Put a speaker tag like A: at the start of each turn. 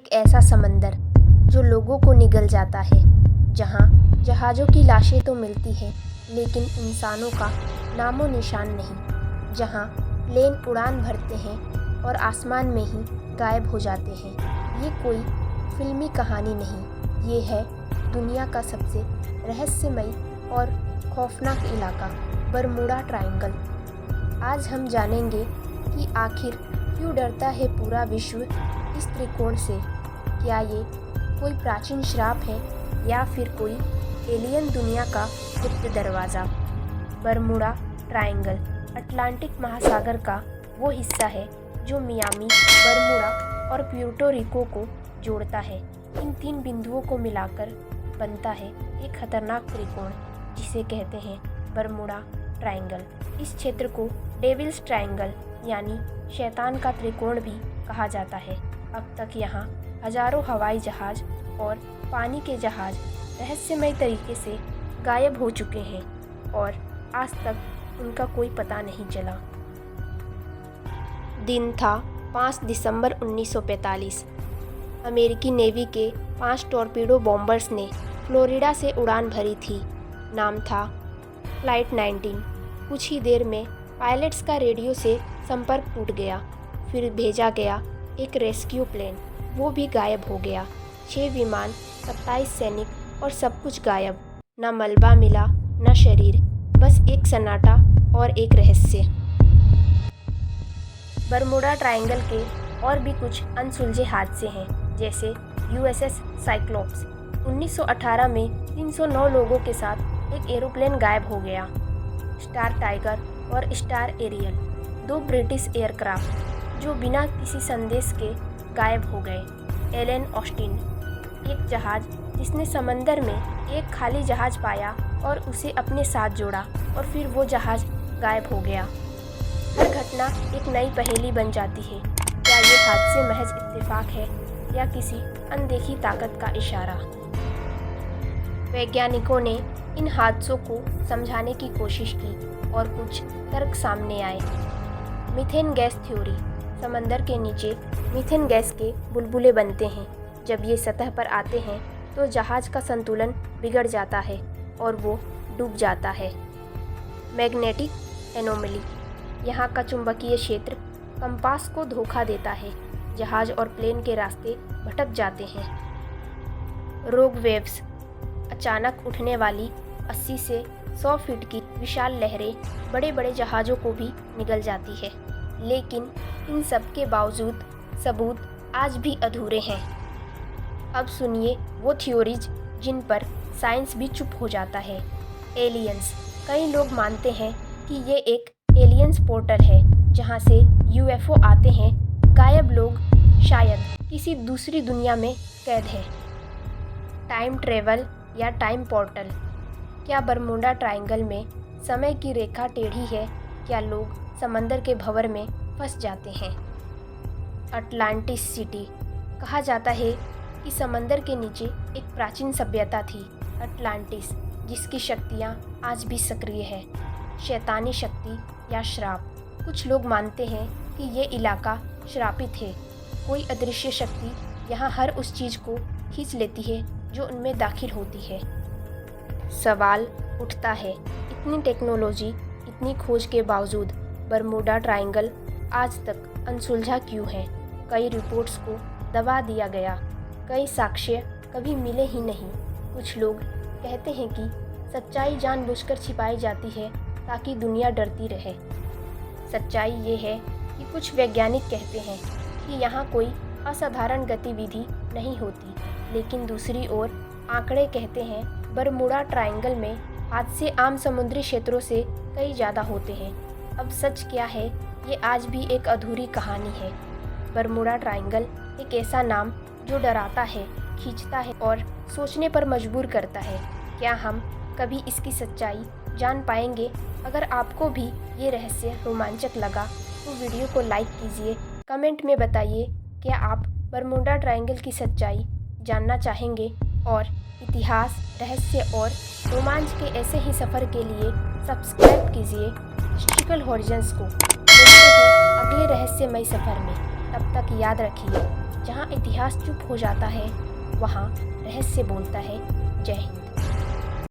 A: एक ऐसा समंदर जो लोगों को निगल जाता है, जहाँ जहाज़ों की लाशें तो मिलती हैं लेकिन इंसानों का नामो निशान नहीं, जहाँ प्लेन उड़ान भरते हैं और आसमान में ही गायब हो जाते हैं। ये कोई फिल्मी कहानी नहीं, ये है दुनिया का सबसे रहस्यमयी और खौफनाक इलाका, बरमूडा ट्रायंगल। आज हम जानेंगे कि आखिर क्यों डरता है पूरा विश्व इस त्रिकोण से। क्या ये कोई प्राचीन श्राप है या फिर कोई एलियन दुनिया का गुप्त दरवाज़ा। बरमूडा ट्रायंगल अटलांटिक महासागर का वो हिस्सा है जो मियामी, बरमूडा और प्यूर्टो रिको को जोड़ता है। इन तीन बिंदुओं को मिलाकर बनता है एक खतरनाक त्रिकोण जिसे कहते हैं बरमूडा ट्रायंगल। इस क्षेत्र को डेविल्स ट्रायंगल यानी शैतान का त्रिकोण भी कहा जाता है। अब तक यहाँ हजारों हवाई जहाज और पानी के जहाज रहस्यमय तरीके से गायब हो चुके हैं और आज तक उनका कोई पता नहीं चला। दिन था 5 दिसंबर 1945। अमेरिकी नेवी के 5 टॉर्पीडो बॉम्बर्स ने फ्लोरिडा से उड़ान भरी थी। नाम था फ्लाइट 19। कुछ ही देर में पायलट्स का रेडियो से संपर्क टूट गया। फिर भेजा गया एक रेस्क्यू प्लेन, वो भी गायब हो गया। 6 विमान, 27 सैनिक और सब कुछ गायब। न मलबा मिला न शरीर, बस एक सन्नाटा और एक रहस्य। बरमूडा ट्रायंगल के और भी कुछ अनसुलझे हादसे हैं, जैसे USS साइक्लोप्स। 1918 में 309 लोगों के साथ एक एरोप्लेन गायब हो गया। स्टार टाइगर और स्टार एरियल, 2 ब्रिटिश एयरक्राफ्ट जो बिना किसी संदेश के गायब हो गए। एलन ऑस्टिन, एक जहाज जिसने समंदर में एक खाली जहाज पाया और उसे अपने साथ जोड़ा और फिर वो जहाज गायब हो गया। हर घटना एक नई पहेली बन जाती है। क्या ये हादसे महज इत्तेफाक है या किसी अनदेखी ताकत का इशारा? वैज्ञानिकों ने इन हादसों को समझाने की कोशिश की और कुछ तर्क सामने आए। Methane gas theory. समंदर के नीचे मीथेन गैस के बुलबुले बनते हैं। जब ये सतह पर आते हैं तो जहाज का संतुलन बिगड़ जाता है और वो डूब जाता है। Magnetic anomaly. यहाँ का चुंबकीय क्षेत्र कंपास को धोखा देता है। जहाज और प्लेन के रास्ते भटक जाते हैं। रोग वेव्स। अचानक उठने वाली 80 से 100 फीट की विशाल लहरें बड़े बड़े जहाज़ों को भी निगल जाती है। लेकिन इन सब के बावजूद सबूत आज भी अधूरे हैं। अब सुनिए वो थ्योरीज जिन पर साइंस भी चुप हो जाता है। एलियंस। कई लोग मानते हैं कि ये एक एलियंस पोर्टल है जहाँ से UFO आते हैं। गायब लोग शायद किसी दूसरी दुनिया में कैद है। टाइम ट्रेवल या टाइम पोर्टल। क्या बरमूडा ट्रायंगल में समय की रेखा टेढ़ी है? क्या लोग समंदर के भंवर में फंस जाते हैं? Atlantis city. कहा जाता है कि समंदर के नीचे एक प्राचीन सभ्यता थी, अटलांटिस, जिसकी शक्तियाँ आज भी सक्रिय है। शैतानी शक्ति या श्राप। कुछ लोग मानते हैं कि ये इलाका श्रापित है। कोई अदृश्य शक्ति यहाँ हर उस चीज़ को खींच लेती है जो उनमें दाखिल होती है। सवाल उठता है, इतनी टेक्नोलॉजी, इतनी खोज के बावजूद बरमूडा ट्रायंगल आज तक अनसुलझा क्यों है? कई रिपोर्ट्स को दबा दिया गया, कई साक्ष्य कभी मिले ही नहीं। कुछ लोग कहते हैं कि सच्चाई जानबूझकर छिपाई जाती है ताकि दुनिया डरती रहे। सच्चाई ये है कि कुछ वैज्ञानिक कहते हैं कि यहाँ कोई असाधारण गतिविधि नहीं होती, लेकिन दूसरी ओर आंकड़े कहते हैं बरमूडा ट्रायंगल में हादसे आम समुद्री क्षेत्रों से कई ज़्यादा होते हैं। अब सच क्या है, ये आज भी एक अधूरी कहानी है। बरमूडा ट्रायंगल एक ऐसा नाम जो डराता है, खींचता है और सोचने पर मजबूर करता है। क्या हम कभी इसकी सच्चाई जान पाएंगे? अगर आपको भी ये रहस्य रोमांचक लगा तो वीडियो को लाइक कीजिए, कमेंट में बताइए क्या आप बरमूडा ट्रायंगल की सच्चाई जानना चाहेंगे। और इतिहास, रहस्य और रोमांच के ऐसे ही सफ़र के लिए सब्सक्राइब कीजिए हिस्ट्रिकल हॉरिजन्स को। मिलते हैं अगले रहस्यमय सफ़र में। तब तक याद रखिए, जहाँ इतिहास चुप हो जाता है वहाँ रहस्य बोलता है। जय हिंद।